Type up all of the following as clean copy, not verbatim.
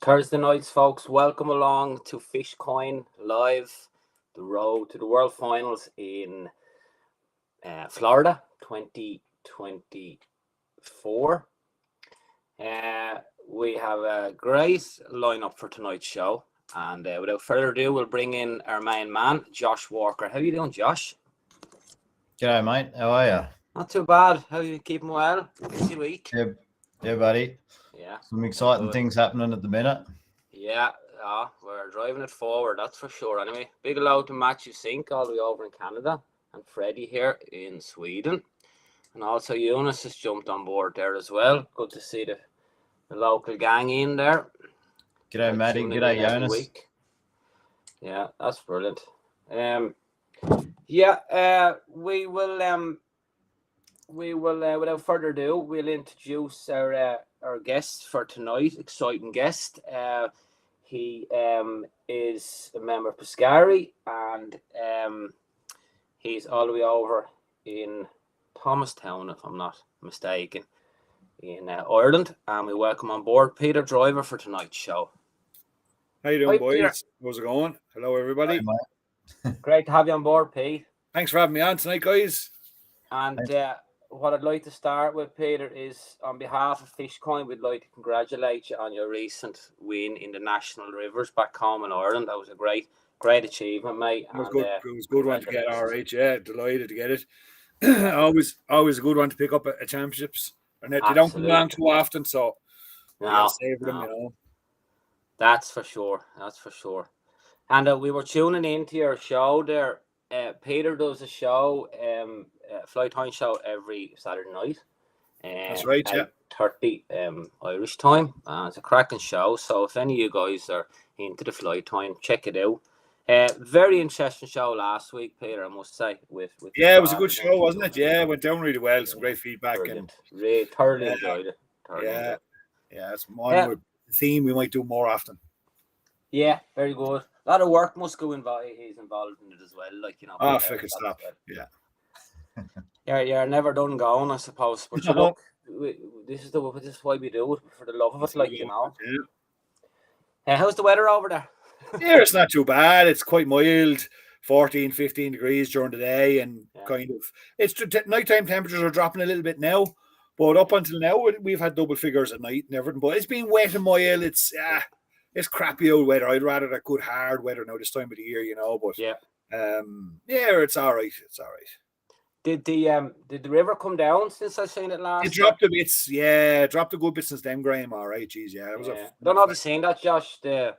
Thursday nights, folks. Welcome along to Fishcoin Live, the road to the World Finals in Florida 2024. We have a great lineup for tonight's show. And without further ado, we'll bring in our main man, Josh Walker. How you doing, Josh? G'day, mate. How are you? Not too bad. How you keeping well? Busy week? Yeah, buddy. Yeah. Some exciting things happening at the minute. Yeah, we're driving it forward, that's for sure. Anyway, big hello to Matthew Sink all the way over in Canada and Freddie here in Sweden. And also Eunice has jumped on board there as well. Good to see the local gang in there. G'day, Matty. G'day, Eunice. Yeah, that's brilliant. We will without further ado, we'll introduce our guest for tonight. Exciting guest. He is a member of Pescari, and he's all the way over in Thomastown, if I'm not mistaken, in Ireland. And we welcome on board Peter Driver for tonight's show. How you doing, boys? Peter. How's it going? Hello, everybody. Hi, Great to have you on board, Pete. Thanks for having me on tonight, guys. And what I'd like to start with, Peter, is on behalf of Fishcoin, we'd like to congratulate you on your recent win in the National Rivers back home in Ireland. That was a great achievement, mate. It was good. It was a good one to get. All right, yeah, delighted to get it. always a good one to pick up at championships, and they don't come along too often, so savor them, you know. That's for sure. And we were tuning into your show there. Peter does a show, Fly Time show every Saturday night. That's right, yeah. 30 Irish time. It's a cracking show. So if any of you guys are into the Fly Time, check it out. Very interesting show last week, Peter, I must say. With it was a good show, wasn't it? Yeah, it went down really well. Some great feedback. Brilliant. Really thoroughly enjoyed it. It's one with the theme we might do more often. Yeah, very good. A lot of work must go involved. He's involved in it as well, like, you know. Oh, fucking stop! Yeah. You're never done going, I suppose. But you look, this is why we do it, for the love of it, like, you know. Yeah. How's the weather over there? Yeah, it's not too bad. It's quite mild, 14, 15 degrees during the day, and it's nighttime temperatures are dropping a little bit now. But up until now, we've had double figures at night and everything. But it's been wet and mild. It's crappy old weather. I'd rather that good hard weather now this time of the year, you know. But it's all right. It's all right. Did the river come down since I seen it last? It dropped a bit. Yeah, dropped a good bit since then, Graham. All right, geez, yeah. It was don't know if you've seen that, Josh. The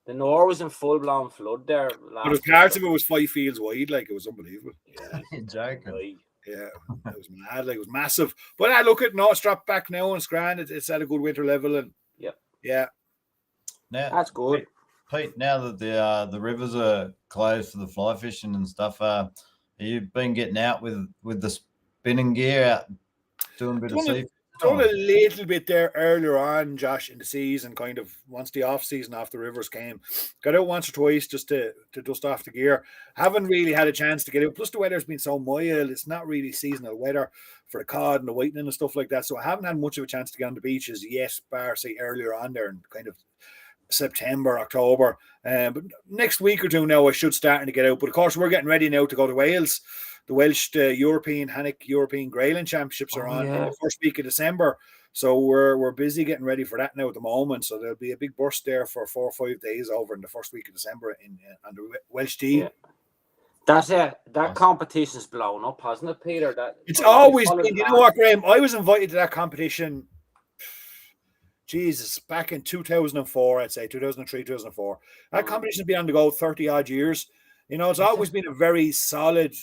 Nore was in full blown flood there. But parts of it was 5 fields wide, like it was unbelievable. Yeah, joking. Yeah, it was mad, like it was massive. But look at it's dropped back now and it's grand. It's at a good winter level, and yeah. Now, that's good, Pete. Now that the rivers are closed for the fly fishing and stuff, you've been getting out with the spinning gear, out doing a bit of sea. Done a little bit there earlier on, Josh, in the season, kind of once the off season after the rivers came. Got out once or twice just to dust off the gear. Haven't really had a chance to get out. Plus the weather's been so mild, it's not really seasonal weather for the cod and the whitening and stuff like that. So I haven't had much of a chance to get on the beaches yet, bar say earlier on there in kind of September, October. But next week or two now I should start to get out. But of course we're getting ready now to go to Wales. The Welsh European Grayling Championships are on in the first week of December. So we're busy getting ready for that now at the moment. So there'll be a big burst there for 4 or 5 days over in the first week of December on the Welsh team. Yeah. That's it. That competition's blown up, hasn't it, Peter? It's always been. You know what, Graham? I was invited to that competition. Jesus, back in 2004, I'd say 2003, 2004. That competition's been on the go 30 odd years. You know, it's always been a very solid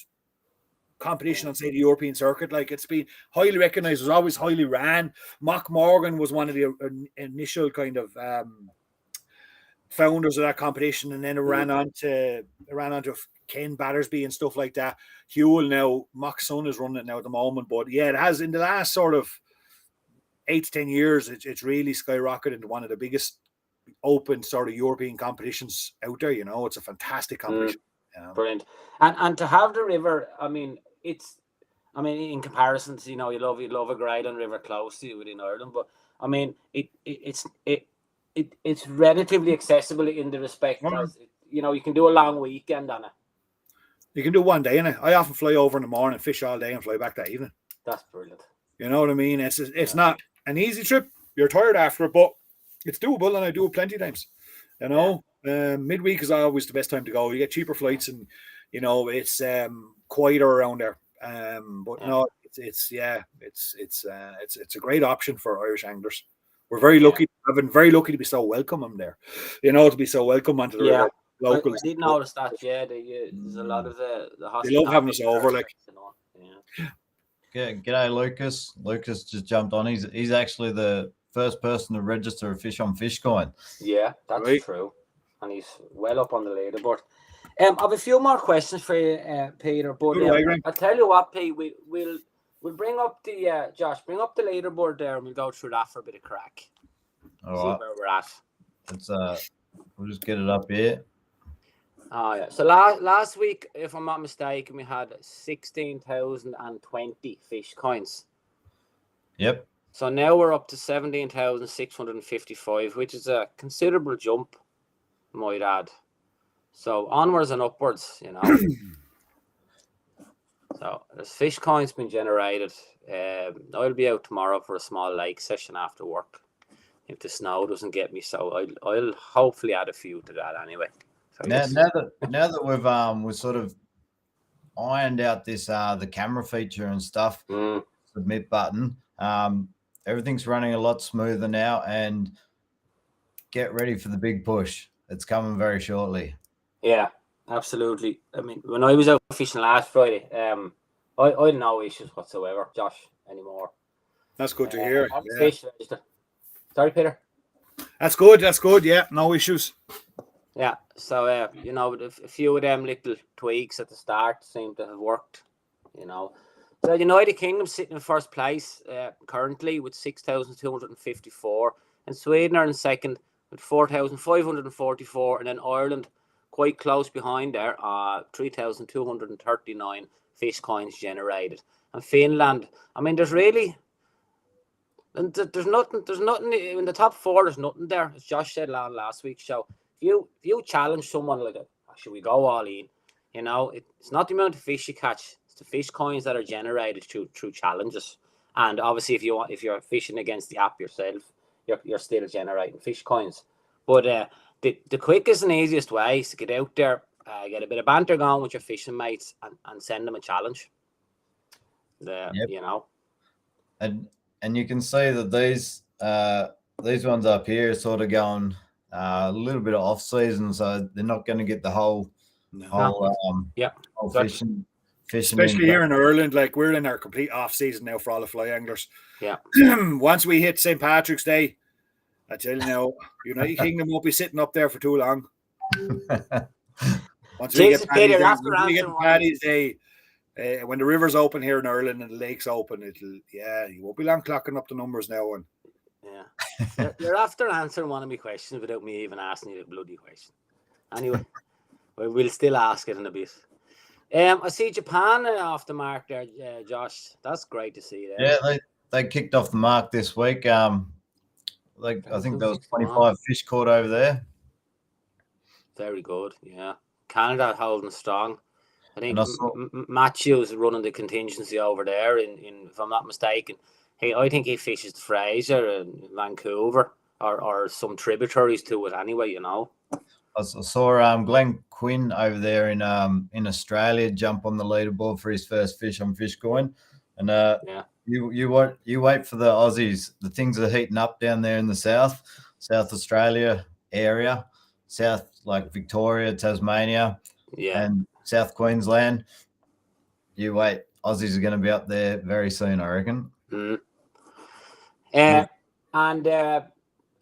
competition on, say, the European circuit. Like, it's been highly recognized. It was always highly ran. Mock Morgan was one of the initial kind of founders of that competition, and then it ran on to Ken Battersby and stuff like that. Hewell now, Mock's son is running it now at the moment. But yeah, it has in the last sort of 8 to 10 years, it's really skyrocketed into one of the biggest open sort of European competitions out there. You know, it's a fantastic competition. You know? Brilliant. And to have the river, I mean, in comparisons, you know, you love a Grayling river close to you within Ireland, but I mean, it's relatively accessible in the respect as you know you can do a long weekend on it. You can do one day, innit? I often fly over in the morning, fish all day, and fly back that evening. That's brilliant. You know what I mean? It's not an easy trip. You're tired after it, but it's doable, and I do it plenty of times. You know, midweek is always the best time to go. You get cheaper flights, and you know it's quieter around there. But no, it's a great option for Irish anglers. We're very lucky. I've been very lucky to be so welcome there. You know, to be so welcome onto the river. Locals. I did notice that. Yeah, there's a lot of the They love having us over. Like, G'day, Lucas. Lucas just jumped on. He's actually the first person to register a fish on Fishcoin. Yeah, that's true, and he's well up on the leaderboard. I have a few more questions for you, Peter. But I'll tell you what, Pete, we'll bring up the Josh, bring up the leaderboard there, and we'll go through that for a bit of crack. All see right, where we're at. Let's we'll just get it up here. Oh yeah. So last week, if I'm not mistaken, we had 16,020 fish coins. Yep. So now we're up to 17,655, which is a considerable jump, might add. So onwards and upwards, you know. So there's fish coins been generated. I'll be out tomorrow for a small lake session after work, if the snow doesn't get me. So I'll hopefully add a few to that anyway. So now that we've sort of ironed out this the camera feature and stuff, submit button, everything's running a lot smoother now, and get ready for the big push. It's coming very shortly. Yeah, absolutely. I mean, when I was out fishing last Friday, I had no issues whatsoever, Josh, anymore. That's good to hear. Fish, sorry, Peter. That's good. That's good. Yeah, no issues. Yeah, so you know, a few of them little tweaks at the start seem to have worked. You know, so United Kingdom sitting in first place currently with 6,254, and Sweden are in second with 4,544, and then Ireland quite close behind there, 3,239 fish coins generated, and Finland. I mean, there's nothing in the top four. There's nothing there, as Josh said on last week's show. If you challenge someone like, should we go all in? You know, it's not the amount of fish you catch; it's the fish coins that are generated through challenges. And obviously, if you're fishing against the app yourself, you're still generating fish coins. But the quickest and easiest way is to get out there, get a bit of banter going with your fishing mates, and send them a challenge. You know, and you can see that these ones up here are sort of going a little bit of off season, so they're not going to get the whole fishing. Especially here in Ireland, like we're in our complete off season now for all the fly anglers. Yeah. Once we hit St. Patrick's Day, I tell you now, United Kingdom won't be sitting up there for too long. Once we get Paddy's Day, when the river's open here in Ireland and the lake's open, you won't be long clocking up the numbers now. And you're after answering one of my questions without me even asking you the bloody question. Anyway, we'll still ask it in a bit. I see Japan off the mark there, Josh. That's great to see. Yeah, they kicked off the mark this week. I think there was 25 fish caught over there. Very good. Yeah, Canada holding strong. I think Matthew's running the contingency over there. In if I'm not mistaken, I think he fishes the Fraser and Vancouver or some tributaries to it anyway. You know. I saw Glenn Quinn over there in Australia jump on the leaderboard for his first fish on Fishcoin, and you wait for the Aussies. The things are heating up down there in the South Australia area, South like Victoria, Tasmania, and South Queensland. You wait, Aussies are going to be up there very soon, I reckon. And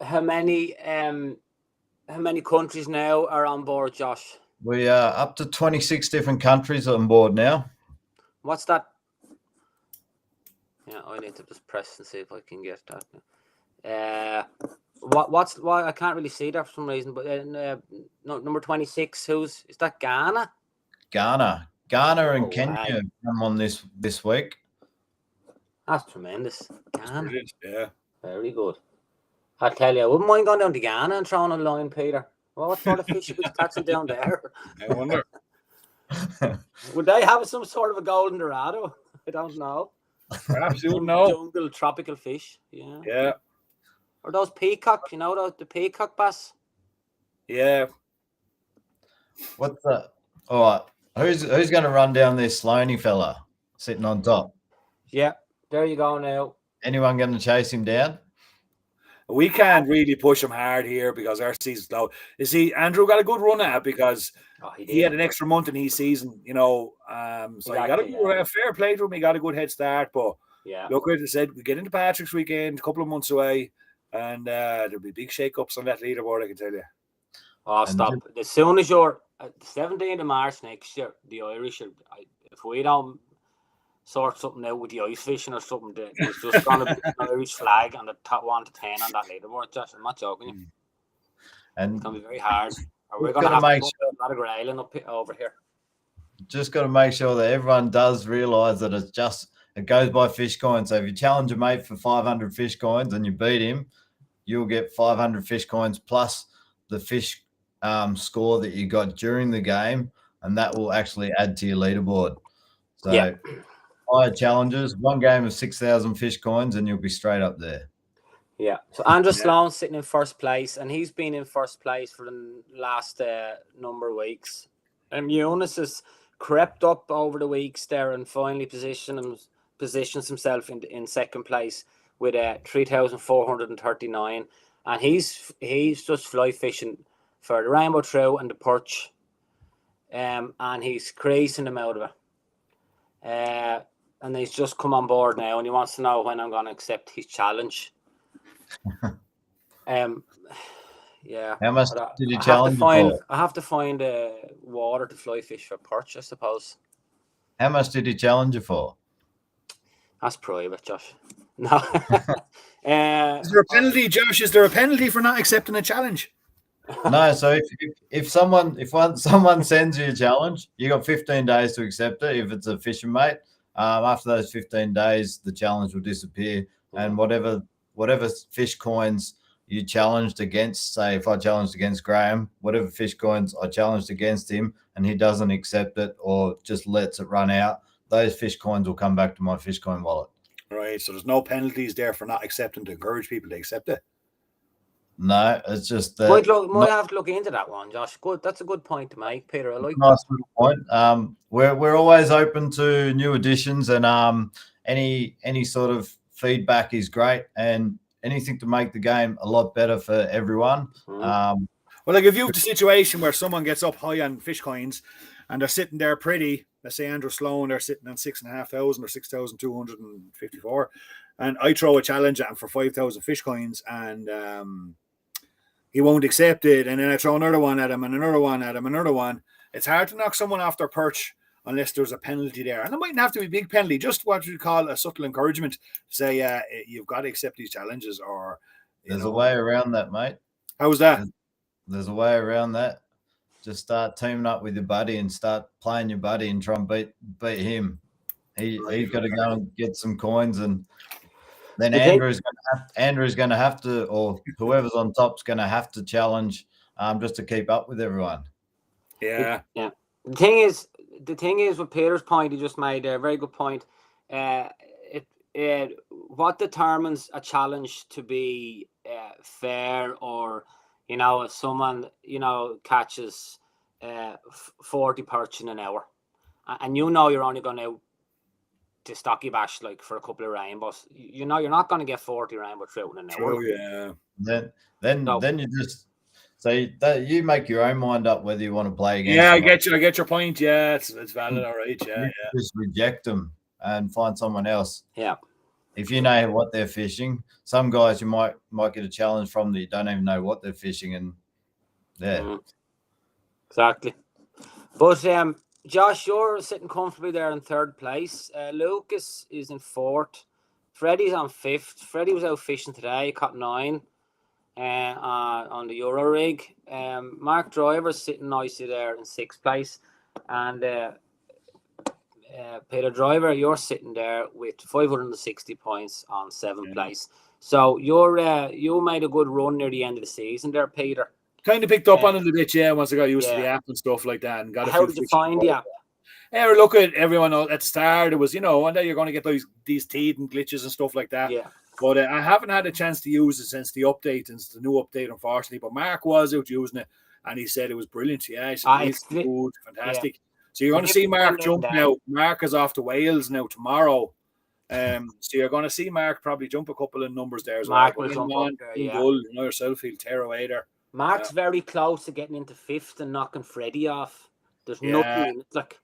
how many countries now are on board, Josh? We are up to 26 different countries on board now. What's that? Yeah, I need to just press and see if I can get that. What's I can't really see that for some reason. But number 26, is that? Ghana. Ghana and Kenya come on this week. That's tremendous. Ghana. Yeah, very good. I tell you, I wouldn't mind going down to Ghana and throwing a line, Peter. Well, what sort of fish are we catching down there? I wonder. Would they have some sort of a golden dorado? I don't know. Perhaps you would know. Jungle tropical fish. Yeah. Yeah. Or those peacock, the peacock bass. Yeah. What's that? All right. Who's going to run down this Sloaney fella sitting on top? Yeah, there you go now. Anyone going to chase him down? We can't really push him hard here because our season's low. You see, Andrew got a good run at it because he had an extra month in his season, so exactly, he got a fair play to him. He got a good head start, but look, as I said, we get into Patrick's weekend, a couple of months away, and there'll be big shake-ups on that leaderboard, I can tell you. Oh, stop. As soon as you're at the 17th of March next year, the Irish, if we don't sort something out with the ice fishing or something, there's just going to be an Irish flag on the top 1 to 10 on that leaderboard, Josh. I'm not joking you. And it's going to be very hard. Or we're going to have to put a lot of grayling up over here. Just got to make sure that everyone does realise that it goes by fish coins. So if you challenge a mate for 500 fish coins and you beat him, you'll get 500 fish coins plus the fish score that you got during the game, and that will actually add to your leaderboard. So 5 challenges, 1 game of 6,000 fish coins, and you'll be straight up there. Yeah. So Andrew Sloan's sitting in first place, and he's been in first place for the last number of weeks. And Eunice has crept up over the weeks there and finally positions himself in second place with 3,439. And he's just fly fishing for the rainbow trout and the perch, and he's creasing them out of it. And he's just come on board now, and he wants to know when I'm going to accept his challenge. Yeah. How much did you challenge for? I have to find water to fly fish for perch, I suppose. How much did he challenge you for? That's private, Josh. No. Is there a penalty, Josh? Is there a penalty for not accepting a challenge? No. So if someone sends you a challenge, you got 15 days to accept it. If it's a fishing mate, after those 15 days, the challenge will disappear, and whatever fish coins you challenged against, say if I challenged against Graham, whatever fish coins I challenged against him and he doesn't accept it or just lets it run out, those fish coins will come back to my Fishcoin wallet. Right, so there's no penalties there for not accepting to encourage people to accept it? No, it's just that. Might have to look into that one, Josh. Good, that's a good point to make, Peter. I like nice little point. We're always open to new additions, and any sort of feedback is great, and anything to make the game a lot better for everyone. Well, like if you have the situation where someone gets up high on fish coins and they're sitting there pretty, let's say Andrew Sloan, they're sitting on 6,500 or 6,254, and I throw a challenge at him for 5,000 fish coins, and he won't accept it, and then I throw another one at him and another one at him, another one. It's hard to knock someone off their perch unless there's a penalty there. And it mightn't have to be a big penalty, just what we call a subtle encouragement to say, you've got to accept these challenges. Or there's a way around that, mate. How's that? There's a way around that. Just start teaming up with your buddy and start playing your buddy and try and beat him. He's got to go and get some coins, and then Andrew's going to have to, or whoever's on top's going to have to challenge just to keep up with everyone. Yeah. The thing is, with Peter's point, he just made a very good point. What determines a challenge to be fair, or if someone catches 40 perch in an hour, and you're only going to stocky bash like for a couple of rainbows, you're not going to get 40 rainbow trout in an hour. Oh yeah. Then you just say that you make your own mind up whether you want to play against. Yeah, I get your point. Yeah, it's valid. All right. Yeah. Just reject them and find someone else. Yeah. If you know what they're fishing, some guys you might get a challenge from that you don't even know what they're fishing, and exactly. But Josh, you're sitting comfortably there in third place. Lucas is in fourth. Freddie's on fifth. Freddie was out fishing today, caught 9 on the Euro rig. Mark Driver's sitting nicely there in sixth place, and Peter Driver, you're sitting there with 560 points on seventh place. So you made a good run near the end of the season there, Peter. Kind of picked up on it a bit, once I got used to the Yeah. app and stuff like that, and got a How few did you fishes find the app? look at everyone at the start. It was, and then you're going to get these teething glitches and stuff like that. Yeah. But I haven't had a chance to use it since the update, since the new update, unfortunately. But Mark was out using it, and he said it was brilliant. Yeah, he said it's good, fantastic. Yeah. So you're going to see Mark jump now. Mark is off to Wales now tomorrow. So you're going to see Mark probably jump a couple of numbers there as Mark well. will jump up there, yeah. Bull, yourself, he'll tear away there. Mark's very close to getting into 5th and knocking Freddie off. There's nothing. It's like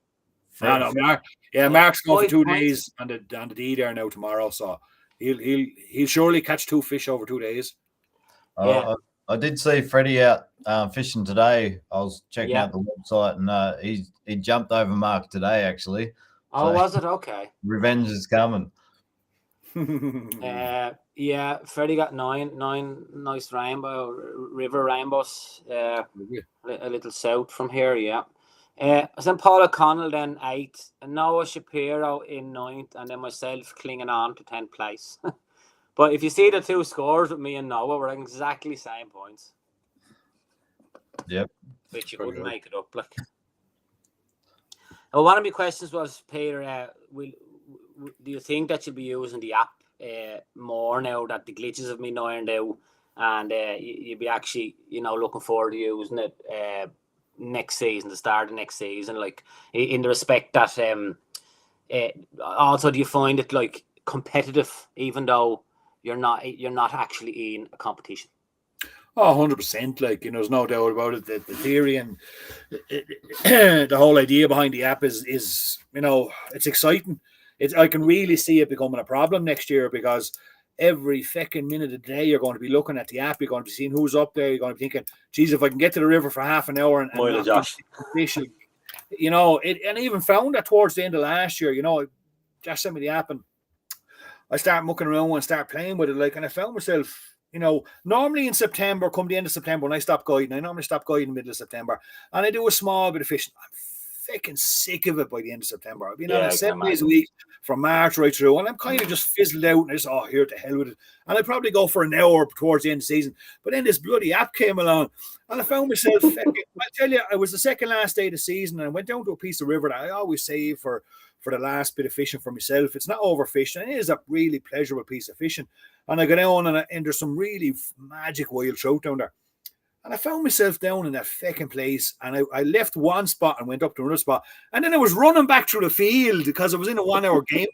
no, Mark. Yeah, Mark's going for 2 days on the D there now tomorrow. So he'll surely catch 2 fish over 2 days. Yeah. I did see Freddie out fishing today. I was checking out the website, and he jumped over Mark today, actually. Oh, was it? Okay. Revenge is coming. Yeah, Freddie got 9 nice river rainbows, a little south from here, yeah. Then Paul O'Connell then 8th, and Noah Shapiro in 9th, and then myself clinging on to 10th place. But if you see the 2 scores with me and Noah, we're exactly same points. Yep. Which you wouldn't make it up, like. Well, one of my questions was, Peter, do you think that you'll be using the app more now that the glitches have been ironed out, and you'll be actually, looking forward to using it next season, the start of next season, like in the respect that also do you find it like competitive, even though you're not actually in a competition? Oh, 100%. Like, there's no doubt about it. The theory and the whole idea behind the app is it's exciting. I can really see it becoming a problem next year, because every fucking minute of the day you're going to be looking at the app. You're going to be seeing who's up there. You're going to be thinking, geez, if I can get to the river for half an hour and Josh. Fish, and I even found that towards the end of last year, Josh sent me the app and I start mucking around and start playing with it, and I found myself, normally in September, come the end of September, when I stop guiding, I normally stop guiding in the middle of September, and I do a small bit of fishing. I'm freaking sick of it by the end of September. I've been on it 7 days a week from March right through, and I'm kind of just fizzled out, and I just, here to hell with it. And I probably go for an hour towards the end of the season. But then this bloody app came along, and I found myself, I tell you, it was the second last day of the season, and I went down to a piece of river that I always save for the last bit of fishing for myself. It's not overfished, and it is a really pleasurable piece of fishing. And I go down, and there's some really magic wild trout down there. And I found myself down in that fucking place, and I left one spot and went up to another spot. And then I was running back through the field because I was in a 1 hour game.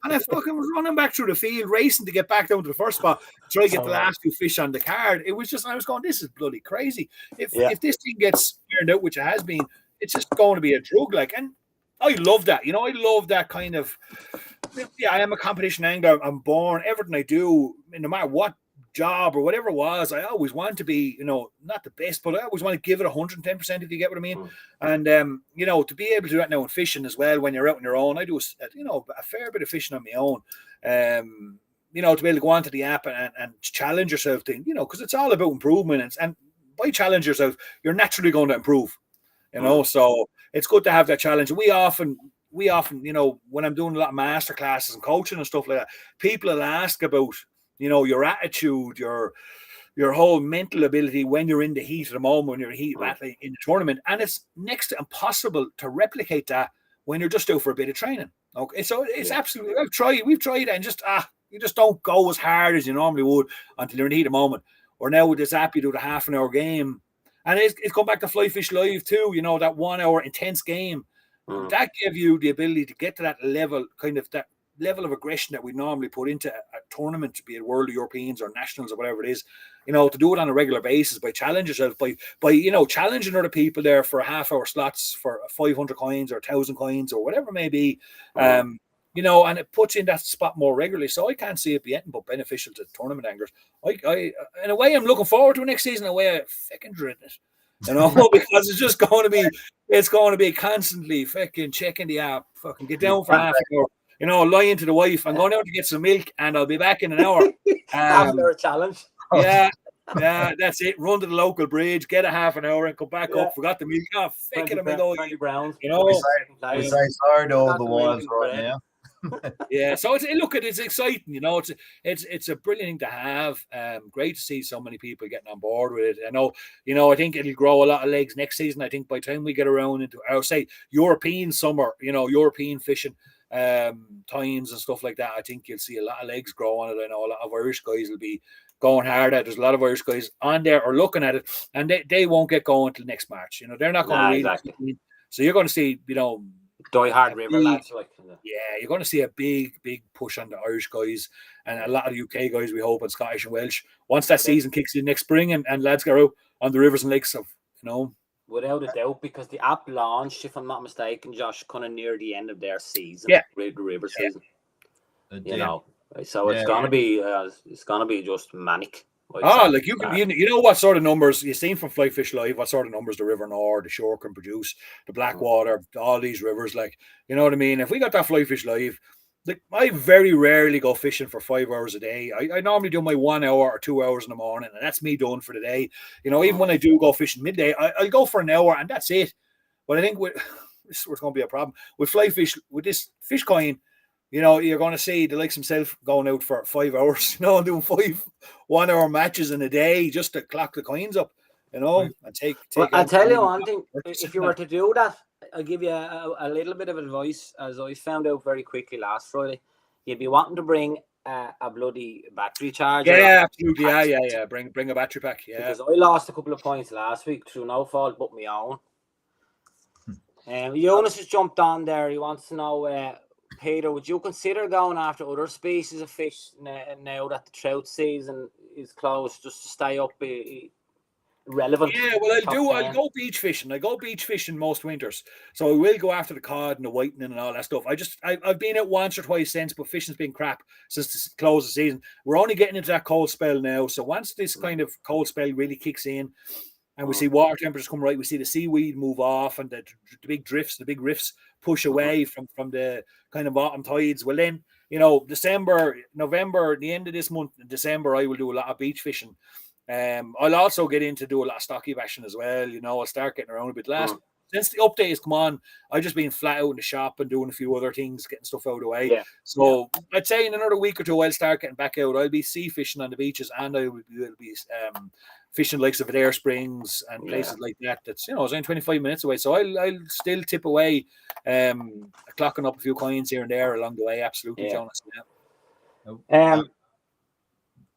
And I fucking was running back through the field, racing to get back down to the first spot, try to get the last 2 fish on the card. It was just, I was going, this is bloody crazy. If this thing gets turned out, which it has been, it's just going to be a drug. And I love that. I love that kind of, I am a competition angler. I'm born, everything I do, no matter what job or whatever it was, I always want to be, not the best, but I always want to give it 110%, if you get what I mean. And to be able to do that now in fishing as well, when you're out on your own, I do a fair bit of fishing on my own. To be able to go onto the app and challenge yourself, because it's all about improvement, and by challenge yourself, you're naturally going to improve. So it's good to have that challenge. We often, when I'm doing a lot of master classes and coaching and stuff like that, people will ask about, your attitude, your whole mental ability when you're in the heat of the moment, when you're in heat battling in the tournament. And it's next to impossible to replicate that when you're just out for a bit of training. Okay. So it's absolutely, we've tried it, and just, you just don't go as hard as you normally would until you're in the heat of the moment. Or now with this app, you do the half an hour game. And it's come back to Fly Fish Live too, that 1 hour intense game. That gave you the ability to get to that level, that level of aggression that we normally put into a tournament, be it World or Europeans or Nationals or whatever it is, to do it on a regular basis, by challenge yourself, by challenging other people there for half hour slots for 500 coins or 1,000 coins or whatever it may be. And it puts you in that spot more regularly. So I can't see it being anything but beneficial to tournament anglers. I in a way, I'm looking forward to next season. In a way, I fucking dread it, because it's just going to be constantly fucking checking the app, fucking get down for half an hour, lying to the wife, I'm going out to get some milk and I'll be back in an hour. Half an hour challenge. Yeah, that's it. Run to the local bridge, get a half an hour and come back up. Forgot the milk. Oh, fuck it, I'm going to go. 20 grounds. We say sorry to all the wives right now. Yeah, so it's exciting, you know. It's a brilliant thing to have. Great to see so many people getting on board with it. I know, you know, I think it'll grow a lot of legs next season. I think by the time we get around into, I would say, European summer, you know, European fishing times and stuff like that, I think you'll see a lot of legs grow on it. I know a lot of Irish guys will be going hard at it. There's a lot of Irish guys on there or looking at it, and they won't get going till next March. You know, they're not going to really. Exactly. So you're going to see, you know, Die Hard River lads, like. Yeah, you're going to see a big push on the Irish guys and a lot of the UK guys, we hope, and Scottish and Welsh. Once that season kicks in next spring and lads go out on the rivers and lakes of, you know. Without a doubt, because the app launched, if I'm not mistaken, Josh, kind of near the end of their season, the river season. You know, so it's gonna be just manic. Like you know what sort of numbers you've seen from Fly Fish Live, what sort of numbers the River Nord, the Shore can produce, the Blackwater, all these rivers, like, you know what I mean? If we got that Fly Fish Live, like, I very rarely go fishing for 5 hours a day. I normally do my 1 hour or 2 hours in the morning, and that's me done for the day. You know, even when I do go fishing midday, I'll go for an hour and that's it. But I think this is going to be a problem with Fly Fish, with this Fishcoin. You know, you're going to see the likes himself going out for 5 hours, you know, doing 5 1-hour matches in a day just to clock the coins up, you know, and take. Well, I'll tell you one thing. If you were to do that, I'll give you a little bit of advice, as I found out very quickly last Friday. You'd be wanting to bring a bloody battery charger. Yeah, absolutely. Yeah. Bring a battery pack. Yeah. Because I lost a couple of points last week through no fault but my own. Jonas has jumped on there. He wants to know. Peter, would you consider going after other species of fish now that the trout season is closed, just to stay up relevant? Yeah, well, I'll go beach fishing. I go beach fishing most winters, so I will go after the cod and the whitening and all that stuff. I've been out once or twice since, but fishing's been crap since the close of the season. We're only getting into that cold spell now, so once this kind of cold spell really kicks in, and we see water temperatures come right, we see the seaweed move off, and the big drifts, the big rifts push away from the kind of autumn tides. Well, then, you know, December, November, the end of this month, December, I will do a lot of beach fishing. I'll also get into do a lot of stocky bashing as well. You know, I'll start getting around a bit. Since the update has come on, I've just been flat out in the shop and doing a few other things, getting stuff out of the way. Yeah. So I'd say in another week or two, I'll start getting back out. I'll be sea fishing on the beaches, and I will be fishing likes of Adair Springs and places like that. That's, you know, it's only 25 minutes away. So I'll still tip away, clocking up a few coins here and there along the way. Absolutely, Jonas. Yeah.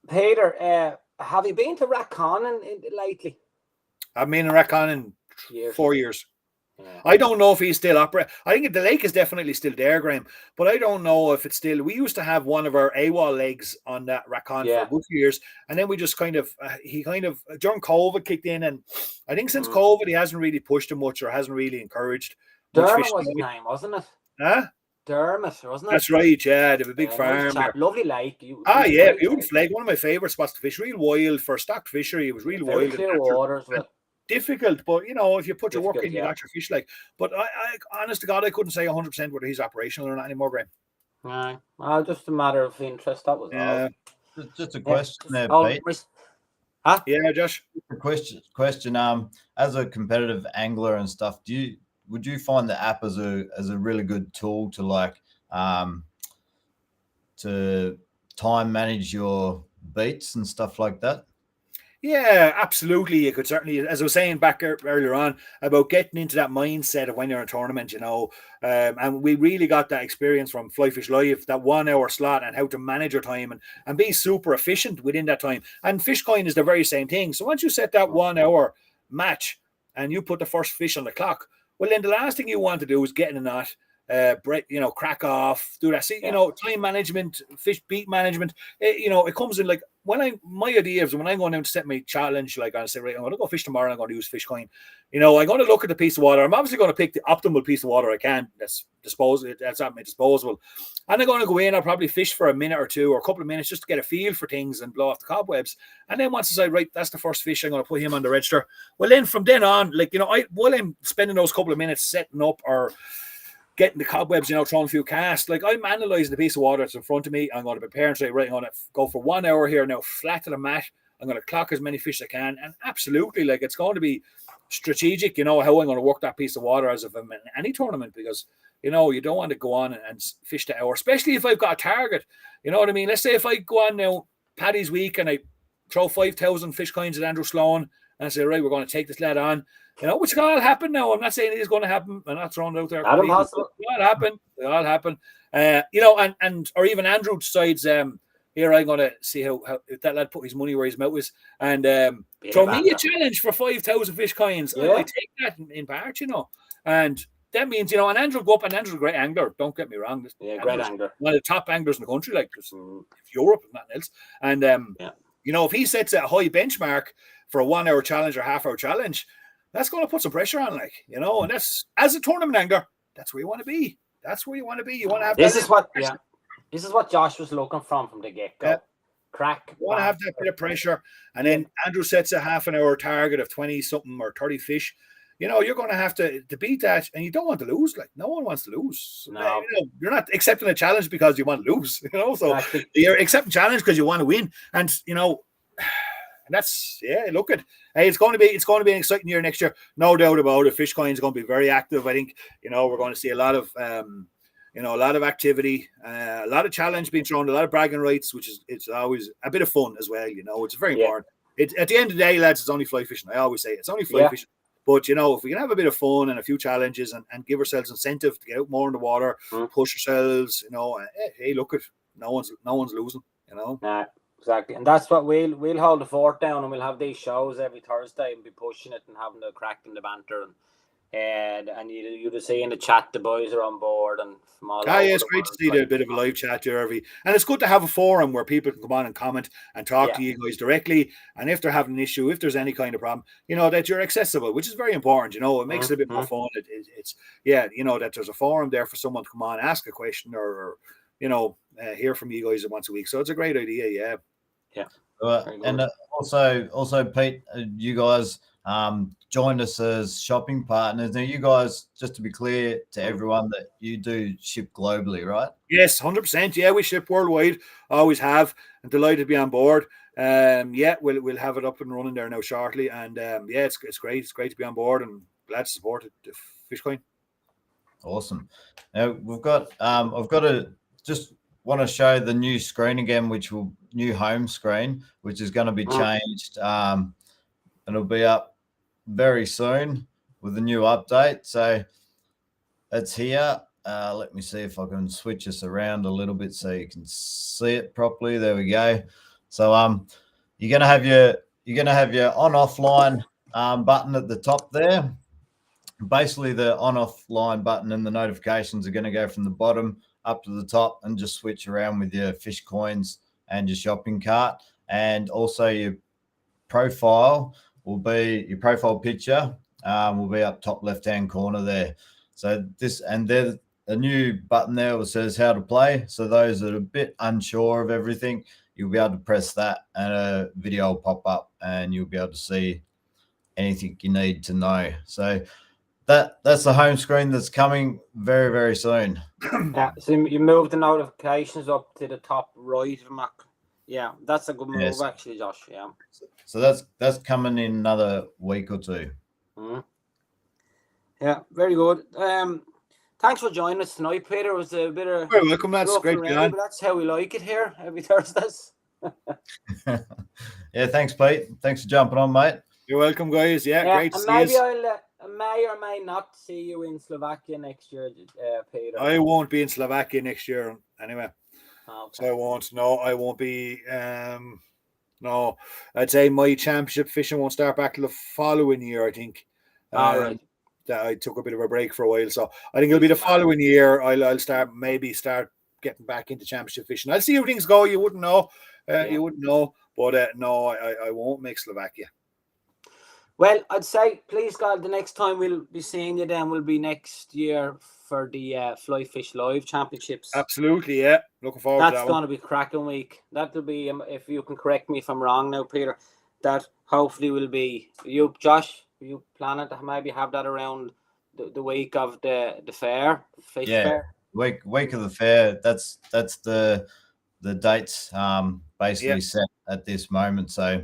Peter, have you been to Rathconnon lately? I've been in Rathconnon 4 years. Yeah. I don't know if he's still operating. I think the lake is definitely still there, Graham, but I don't know if it's still. We used to have one of our AWOL legs on that Rathconnon for a good few years, and then we just kind of during COVID kicked in, and I think since COVID he hasn't really pushed him much or hasn't really encouraged. Dermot was his name, wasn't it? Huh? Dermot, wasn't it? That's right. Yeah, they have a big farm. Lovely lake. Beautiful lake. One of my favourite spots to fish. Real wild for stocked fishery. It was real wild. Clear waters. Difficult, but you know, if you put your work in, you got your fish. Like, but I honest to God, I couldn't say 100% whether he's operational or not anymore, Graham. Well, just a matter of interest. That was all. Just a question there, Pete. Huh? Yeah, Josh. A question. As a competitive angler and stuff, would you find the app as a really good tool to to time manage your beats and stuff like that? Yeah, absolutely. You could certainly, as I was saying back earlier on, about getting into that mindset of when you're in a tournament, you know, and we really got that experience from Fly Fish Live, that 1 hour slot, and how to manage your time and be super efficient within that time. And Fishcoin is the very same thing. So once you set that 1 hour match and you put the first fish on the clock, well, then the last thing you want to do is get in a knot, crack off, do that. See, you know, time management, fish beat management, it comes in like my idea is when I'm going down to set my challenge, like I say, right, I'm going to go fish tomorrow and I'm going to use Fishcoin. You know, I'm going to look at the piece of water. I'm obviously going to pick the optimal piece of water I can that's at my disposal. And I'm going to go in, I'll probably fish for a minute or two or a couple of minutes just to get a feel for things and blow off the cobwebs. And then once I say, right, that's the first fish, I'm going to put him on the register. Well, then from then on, like, you know, while I'm spending those couple of minutes setting up or getting the cobwebs, you know, throwing a few casts, like I'm analysing the piece of water that's in front of me. I'm going to prepare and say, right, I'm going to go for 1 hour here now, flat to the mat. I'm going to clock as many fish as I can. And absolutely, like, it's going to be strategic, you know, how I'm going to work that piece of water as if I'm in any tournament, because You know, you don't want to go on and fish the hour, especially if I've got a target. You know what I mean? Let's say if I go on now, Paddy's week, and I throw 5,000 fish coins at Andrew Sloan and I say, right, we're going to take this lad on, you know, which can all happen now. I'm not saying it is going to happen. I'm not throwing it out there. Not impossible. It all happen. It all happen. You know, and or even Andrew decides, here I'm going to see how if that lad put his money where his mouth is, and throw me a challenge for 5,000 fish coins. Yeah. I take that in part, you know, and that means, you know, and Andrew go up, and Andrew's a great angler. Don't get me wrong. Great angler. One of the top anglers in the country, like Europe and nothing else. And you know, if he sets a high benchmark for a 1 hour challenge or half hour challenge, that's going to put some pressure on, like, you know, and that's, as a tournament angler, that's where you want to be. That's where you want to be. You want to have this is what Josh was looking from the get-go. Yeah. Crack. You want to have that bit of pressure. And then Andrew sets a half an hour target of 20 something or 30 fish. You know, you're going to have to beat that, and you don't want to lose. Like, no one wants to lose. No. You know, you're not accepting a challenge because you want to lose. You know, so you're accepting challenge because you want to win. And you know, and that's look at. Hey, it's going to be an exciting year next year, no doubt about it. Fishcoin is going to be very active. I think, you know, we're going to see a lot of you know, a lot of activity, a lot of challenge being thrown, a lot of bragging rights, which is, it's always a bit of fun as well. You know, it's very important. At the end of the day, lads, it's only fly fishing. I always say it's only fly fishing. But, you know, if we can have a bit of fun and a few challenges and give ourselves incentive to get out more in the water, push ourselves, you know, hey, look at no one's losing, you know. Nah, exactly. And that's what we'll hold the fort down, and we'll have these shows every Thursday and be pushing it and having the crack and the banter, and you just see in the chat the boys are on board and from all over. It's great to see a bit of a live chat here, Irvy. And it's good to have a forum where people can come on and comment and talk to you guys directly. And if they're having an issue, if there's any kind of problem, you know, that you're accessible, which is very important. You know, it makes it a bit more fun. It's you know, that there's a forum there for someone to come on, ask a question, or you know, hear from you guys once a week. So it's a great idea. Yeah. And also, Pete, you guys joined us as shopping partners. Now, you guys, just to be clear to everyone, that you do ship globally, right? Yes, 100%. Yeah, we ship worldwide. Always have. I'm delighted to be on board. We'll have it up and running there now shortly. And it's great. It's great to be on board, and glad to support it. Fishcoin. Awesome. Now we've got just want to show the new screen again, new home screen, which is going to be changed. It'll be up very soon with the new update. So it's here. Let me see if I can switch this around a little bit so you can see it properly. There we go. So you're gonna have your on-off line button at the top there. Basically, the on-off line button and the notifications are going to go from the bottom up to the top and just switch around with your fish coins and your shopping cart. And also your profile picture will be up top left-hand corner there. So there's a new button there that says how to play. So those that are a bit unsure of everything, you'll be able to press that and a video will pop up and you'll be able to see anything you need to know. So that's the home screen that's coming very, very soon. So you move the notifications up to the top right, Mac. Yeah, that's a good move, actually, Josh. Yeah. So that's coming in another week or two. Mm-hmm. Yeah, very good. Thanks for joining us tonight, Peter. It was a bit of very welcome. That's great. But that's how we like it here every Thursdays. Yeah, thanks, Pete. Thanks for jumping on, mate. You're welcome, guys. Yeah, great to see you. Maybe I may or may not see you in Slovakia next year, Peter. I won't be in Slovakia next year anyway. Okay. So I won't. No, I won't be. No, I'd say my championship fishing won't start back till the following year, I think. All right. That I took a bit of a break for a while, so I think it'll be the following year. I'll start getting back into championship fishing. I'll see how things go. You wouldn't know. You wouldn't know. But no, I won't make Slovakia. Well, I'd say, please God, the next time we'll be seeing you then will be next year for the Fly Fish Live Championships. Absolutely, yeah. Looking forward to that. That's going to be cracking week. That'll be, if you can correct me if I'm wrong now, Peter, that hopefully will be, Josh, you planning to maybe have that around the week of the fair, fish fair? Week of the fair. That's the dates basically set at this moment. So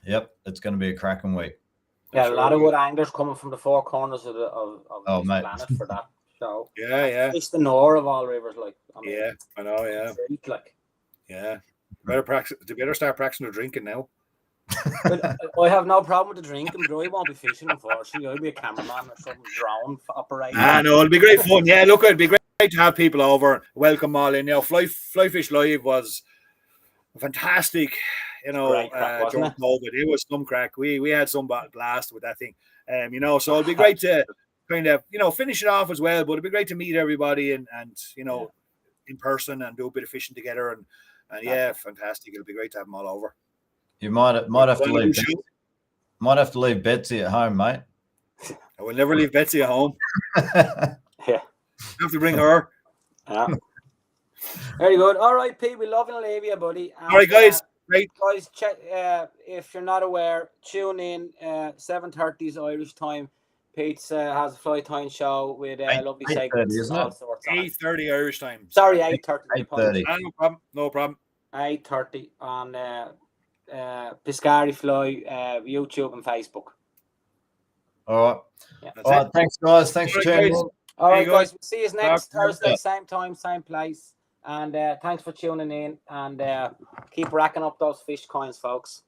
yep, it's going to be a cracking week. Yeah, a lot of good anglers coming from the four corners of the planet for that. So Yeah. It's the Nor of all rivers, like. I mean, Yeah, I know. Yeah, like. yeah. Better practice. They better start practicing their drinking now. But I have no problem with the drinking, but I won't be fishing, unfortunately. I'll be a cameraman or some drone operator. No, it'll be great fun. Yeah, look, it'd be great to have people over, welcome all in. You know, Fly Fish Live was fantastic. You know, Crack, during COVID, it was some crack. We had some blast with that thing. You know, so it'd be great to kind of, you know, finish it off as well. But it'd be great to meet everybody and you know, in person and do a bit of fishing together and yeah, fantastic. It'll be great to have them all over. You might have to leave. Might have to leave Betsy at home, mate. I will never leave Betsy at home. Yeah. You have to bring her. Yeah. Very good. All right, Pete. We love and leave you, buddy. And, all right, guys. Great. Guys, check. If you're not aware, tune in. 7:30 Irish time. Pete has a fly time show with lovely segments. 8:30 Irish time. Sorry, 8:30. 8:30. No problem. No problem. 8:30 on Piscari Fly, YouTube and Facebook. All right. Yeah. All right. Thanks, guys. Thanks for tuning in. All right, guys. We'll see you next Thursday, same time, same place. And thanks for tuning in. And keep racking up those fish coins, folks.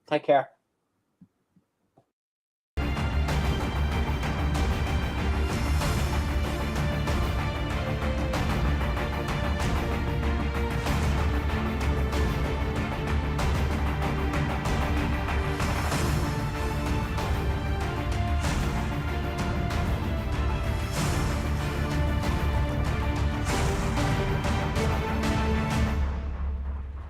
Take care.